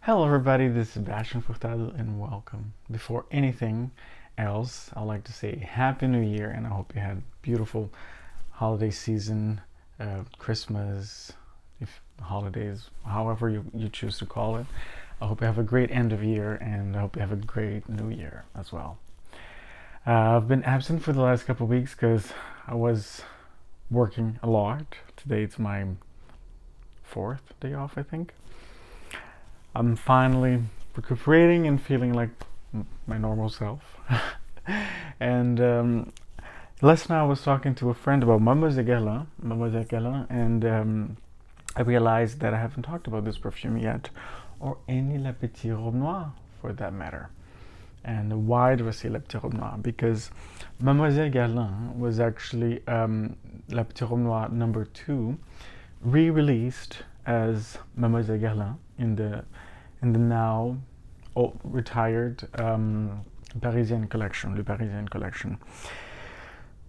Hello everybody, this is Sebastian Furtado and welcome. Before anything else, I'd like to say Happy New Year and I hope you had a beautiful holiday season, Christmas, if holidays, however you choose to call it. I hope you have a great end of year and I hope you have a great new year as well. I've been absent for the last couple of weeks because I was working a lot. Today it's my fourth day off, I think. I'm finally recuperating and feeling like my normal self. And last night I was talking to a friend about Mademoiselle, and I realized that I haven't talked about this perfume yet, or any Le Petit Robe Noir for that matter. And why do I say Le Petit Robe Noir? Because Mademoiselle Guerlain was actually Le Petit Robe Noir number 2, re-released as Mademoiselle Guerlain in the now retired Parisienne collection, Le Parisienne collection.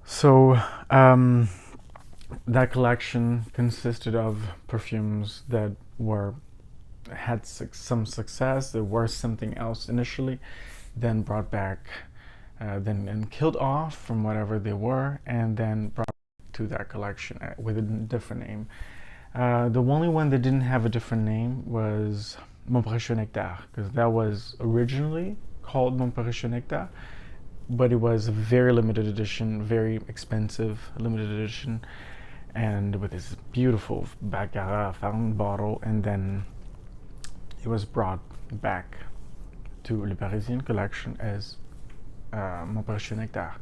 So that collection consisted of perfumes that had some success, that were something else initially, then brought back, then killed off from whatever they were, and then brought to that collection with a different name. The only one that didn't have a different name was Mon Précieux Nectar, because that was originally called Mon Précieux Nectar, but it was a very limited edition, very expensive limited edition, and with this beautiful Baccarat fountain bottle, and then it was brought back to Le Parisien collection as Mon Précieux Nectar,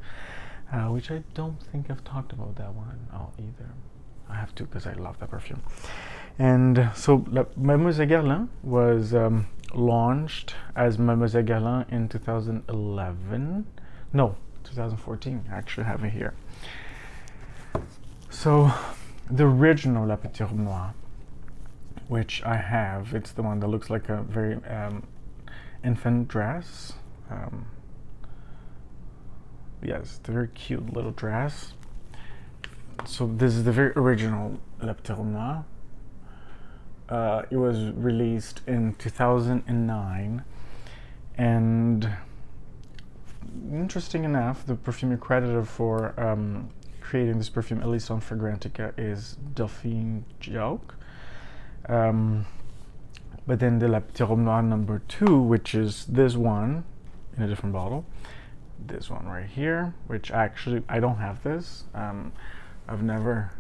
which I don't think I've talked about that one either. I have to because I love that perfume. And so Mademoiselle Guerlain was launched as Mademoiselle Guerlain in 2011. No, 2014. I actually have it here. So the original La Petite Robe Noire, which I have, it's the one that looks like a very infant dress. Yes, it's a very cute little dress. So this is the very original La Petite Robe Noire. It was released in 2009, and interesting enough, the perfume credited for creating this perfume, at least on Fragrantica, is Delphine Jauch. But then the La Petite Robe Noire number 2, which is this one in a different bottle, this one right here, which actually I don't have this. I've never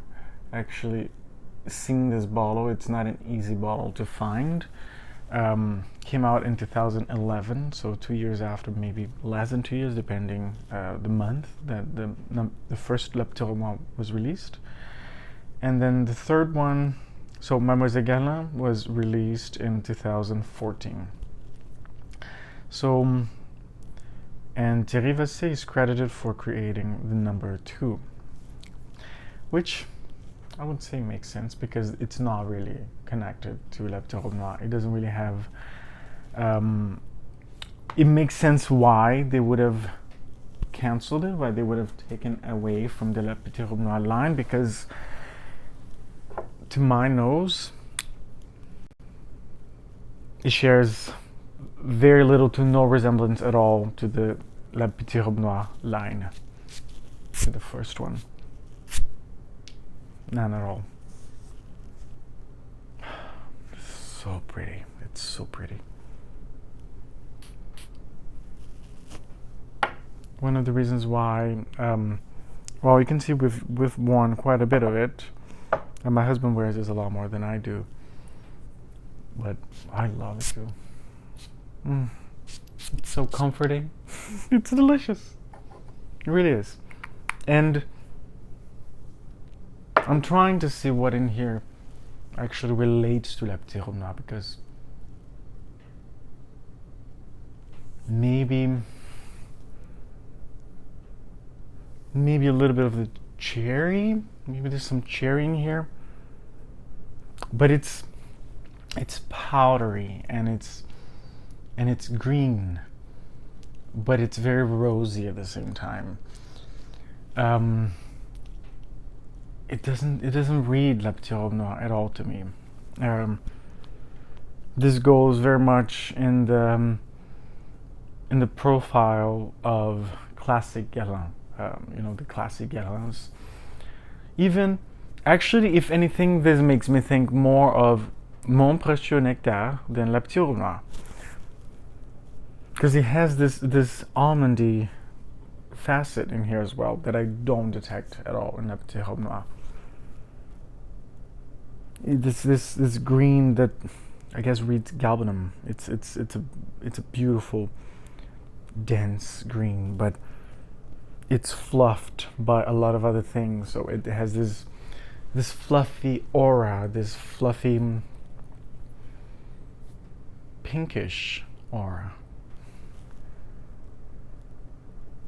actually seen this bottle. It's not an easy bottle to find. Came out in 2011, so 2 years after, maybe less than 2 years, depending the month that the first Le Petit Robe Noir was released. And then the third one, so Mademoiselle Guerlain, was released in 2014. So, and Thierry Vasset is credited for creating the number 2, which I would say makes sense because it's not really connected to Le Petit Robe Noir. It doesn't really have. It makes sense why they would have canceled it, why they would have taken away from the Le Petit Robe Noir line, because to my nose, it shares very little to no resemblance at all to the Le Petit Robe Noir line, to the first one. None at all. So pretty. It's so pretty. One of the reasons why, well, you can see we've worn quite a bit of it, and my husband wears this a lot more than I do, but I love it too. It's so comforting. It's delicious. It really is. And I'm trying to see what in here actually relates to Le Petit Robe Noir, because maybe a little bit of the cherry. Maybe there's some cherry in here, but it's powdery and it's green, but it's very rosy at the same time. It doesn't read Le Petit Robe Noir at all to me. this goes very much in the profile of classic Guerlain. You know, the classic Guerlains. Even, actually, if anything, this makes me think more of Mon Précieux Nectar than La Petite Robe Noire. Because he has this almondy facet in here as well that I don't detect at all in La Petite Robe Noire. This green that I guess reads galbanum. It's a beautiful, dense green, but it's fluffed by a lot of other things. So it has this fluffy aura, this fluffy pinkish aura.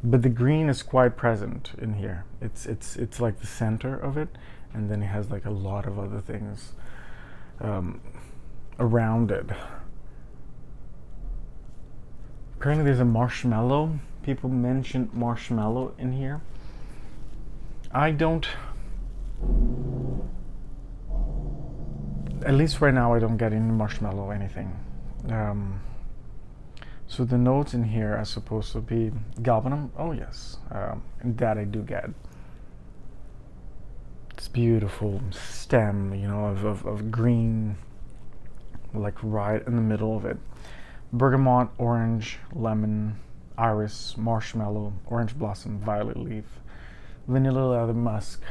But the green is quite present in here. It's like the center of it, and then it has like a lot of other things around it. Apparently there's a marshmallow. People mentioned marshmallow in here. I don't, at least right now I don't get any marshmallow or anything. So the notes in here are supposed to be galbanum. Oh yes, and that I do get. This beautiful stem, you know, of green, like right in the middle of it. Bergamot, orange, lemon, iris, marshmallow, orange blossom, violet leaf, vanilla leather musk.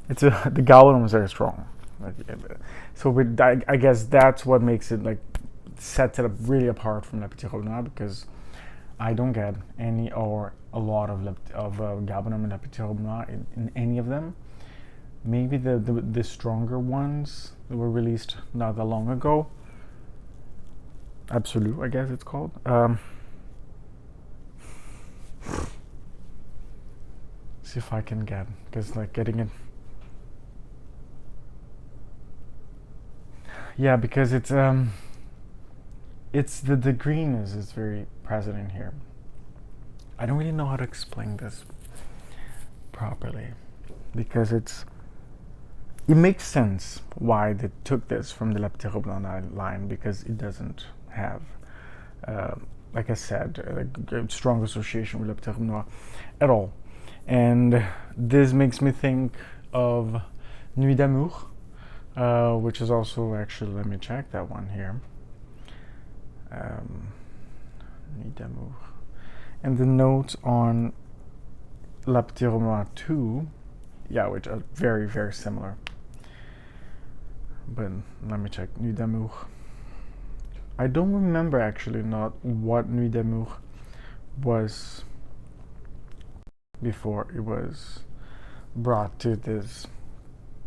The galbanum is very strong. So I guess that's what makes it like sets it up really apart from La Petite Robe Noire, because I don't get any or a lot of galbanum in La Petite Robe Noire in any of them. Maybe the stronger ones that were released not that long ago. Absolute, I guess it's called. See if I can get, because like getting it. Yeah, because it's the greenness is very present in here. I don't really know how to explain this properly, because it makes sense why they took this from the La Petite Robe Noire line, because it doesn't have, like I said, a strong association with La Petite Robe Noire at all. And this makes me think of Nuit d'Amour, which is also, actually, let me check that one here. Nuit d'Amour. And the notes on La Petite Robe Noire 2, yeah, which are very, very similar. But let me check Nuit d'Amour. I don't remember actually not what Nuit d'Amour was before it was brought to this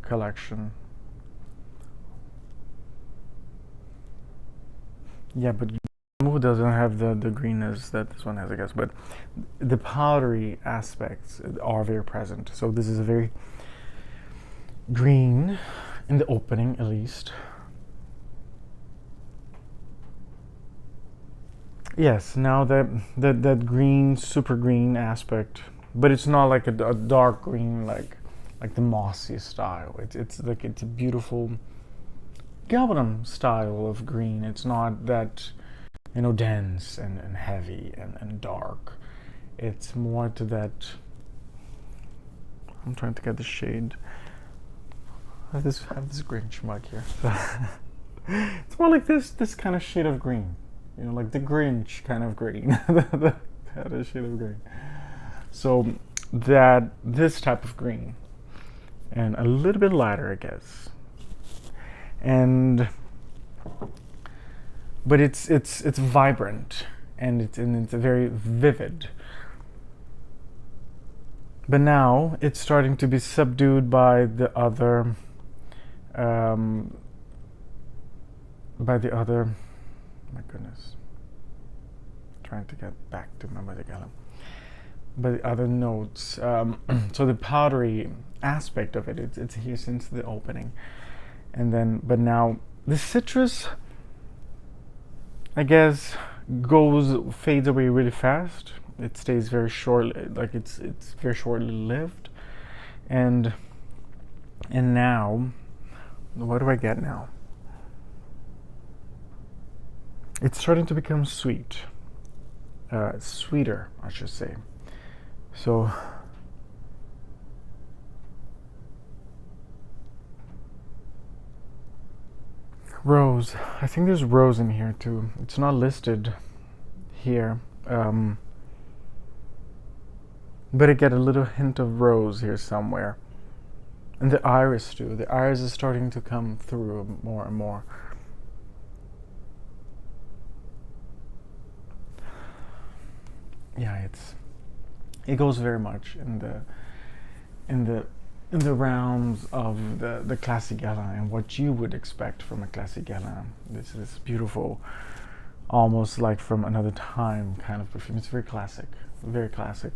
collection. Yeah, but Mood doesn't have the greenness that this one has, I guess, but the powdery aspects are very present. So this is a very green in the opening, at least. Yes, now that green, super green aspect, but it's not like a dark green like the mossy style. It's like it's a beautiful galbanum style of green. It's not that, you know, dense and heavy and dark. It's more to that. I'm trying to get the shade. I have this Grinch mug here. It's more like this kind of shade of green. You know, like the Grinch kind of green. That is shade of green. So this type of green, and a little bit lighter, I guess. But it's vibrant, and it's very vivid. But now it's starting to be subdued by the other. My goodness, trying to get back to my Mademoiselle. But the other notes, so the powdery aspect of it's here since the opening, and then but now the citrus, I guess, fades away really fast, It stays very short, like it's very shortly lived. And now, what do I get now? It's starting to become sweet, sweeter, I should say. So rose. I think there's rose in here too. It's not listed here, but I get a little hint of rose here somewhere. And the iris too. The iris is starting to come through more and more. Yeah, it goes very much in the realms of the classic Guerlain and what you would expect from a classic Guerlain. This is beautiful, almost like from another time kind of perfume. It's very classic, very classic.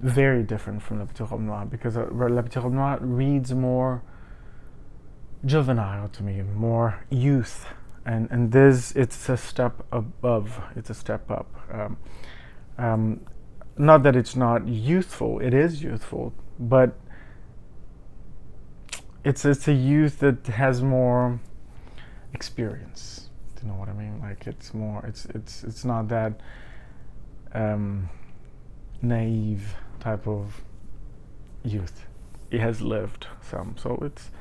Very different from La Petite Robe Noire, because La Petite Robe Noire reads more juvenile to me, more youth, and this, it's a step above. It's a step up. Not that it's not youthful. It is youthful, but it's a youth that has more experience. Do you know what I mean? Like it's more. It's not that naive type of youth. It has lived some, so it's.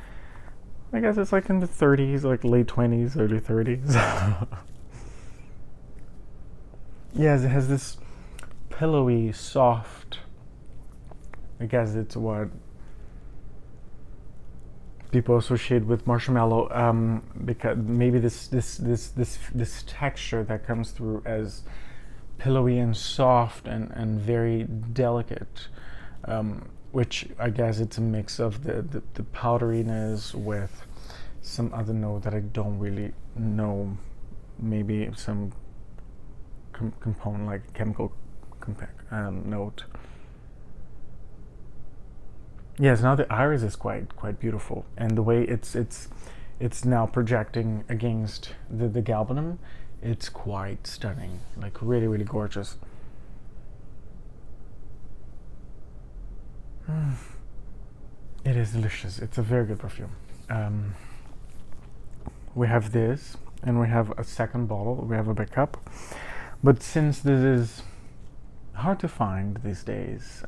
I guess it's like in the 30s, like late 20s, early 30s. Yes, it has this pillowy, soft. I guess it's what people associate with marshmallow, because maybe this texture that comes through as pillowy and soft and very delicate, which I guess it's a mix of the powderiness with some other note that I don't really know, maybe some component like chemical note. Yes, now the iris is quite beautiful, and the way it's now projecting against the galbanum, it's quite stunning, like really gorgeous. It is delicious. It's a very good perfume. We have this, and we have a second bottle. We have a backup, but since this is hard to find these days,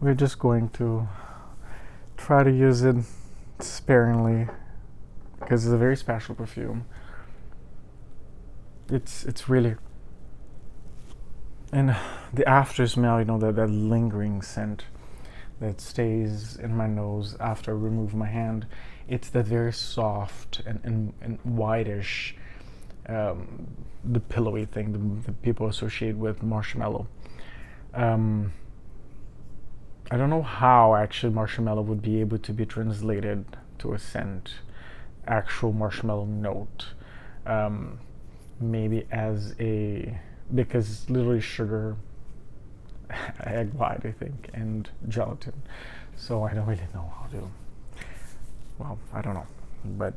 we're just going to try to use it sparingly, because it's a very special perfume. It's really, and the after smell, you know, that lingering scent that stays in my nose after I remove my hand, it's that very soft and whitish, the pillowy thing that people associate with marshmallow. I don't know how actually marshmallow would be able to be translated to a scent, actual marshmallow note. Maybe as because literally sugar, egg white, I think, and gelatin. So I don't really know how to. Well, I don't know, but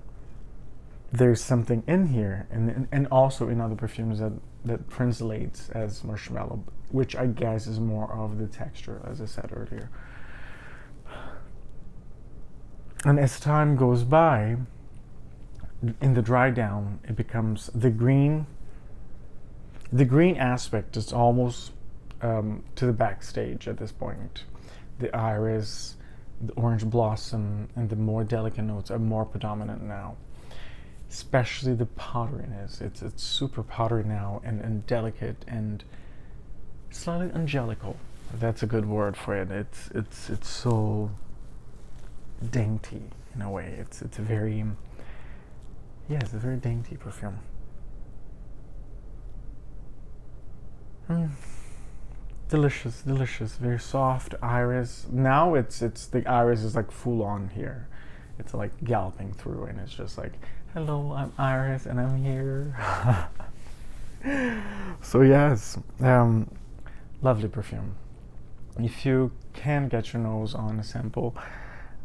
there's something in here, and also in other perfumes that translates as marshmallow, which I guess is more of the texture, as I said earlier. And as time goes by, in the dry down, it becomes the green. The green aspect is almost to the backstage at this point. The iris, the orange blossom, and the more delicate notes are more predominant now. Especially the powderiness. It's super powdery now, and delicate and slightly angelical. That's a good word for it. It's so dainty in a way. It's a very, it's a very dainty perfume. Delicious, very soft iris. Now it's the iris is like full on here. It's like galloping through, and it's just like, hello, I'm Iris, and I'm here. So yes, lovely perfume. If you can get your nose on a sample,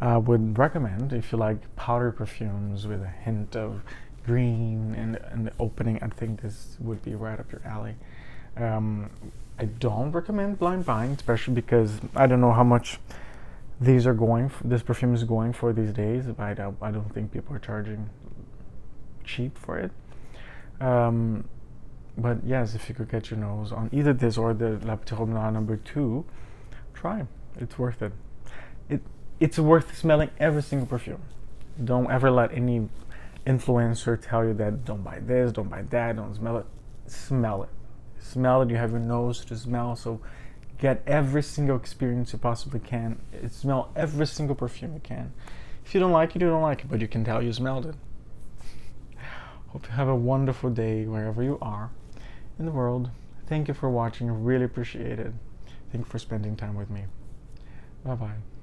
I would recommend, if you like powder perfumes with a hint of green and the opening, I think this would be right up your alley. Um, I don't recommend blind buying, especially because I don't know how much these are going. This perfume is going for these days. I don't think people are charging cheap for it. Um, but yes, if you could get your nose on either this or the La Petite Robe Noire #2, try. It's worth it. It's worth smelling every single perfume. Don't ever let any influencer tell you that don't buy this, don't buy that, don't smell it. Smell it. Smell it. You have your nose to smell, so get every single experience you possibly can. Smell every single perfume you can. If you don't like it, you don't like it, but you can tell you smelled it. Hope you have a wonderful day wherever you are in the world. Thank you for watching. I really appreciate it. Thank you for spending time with me. Bye bye.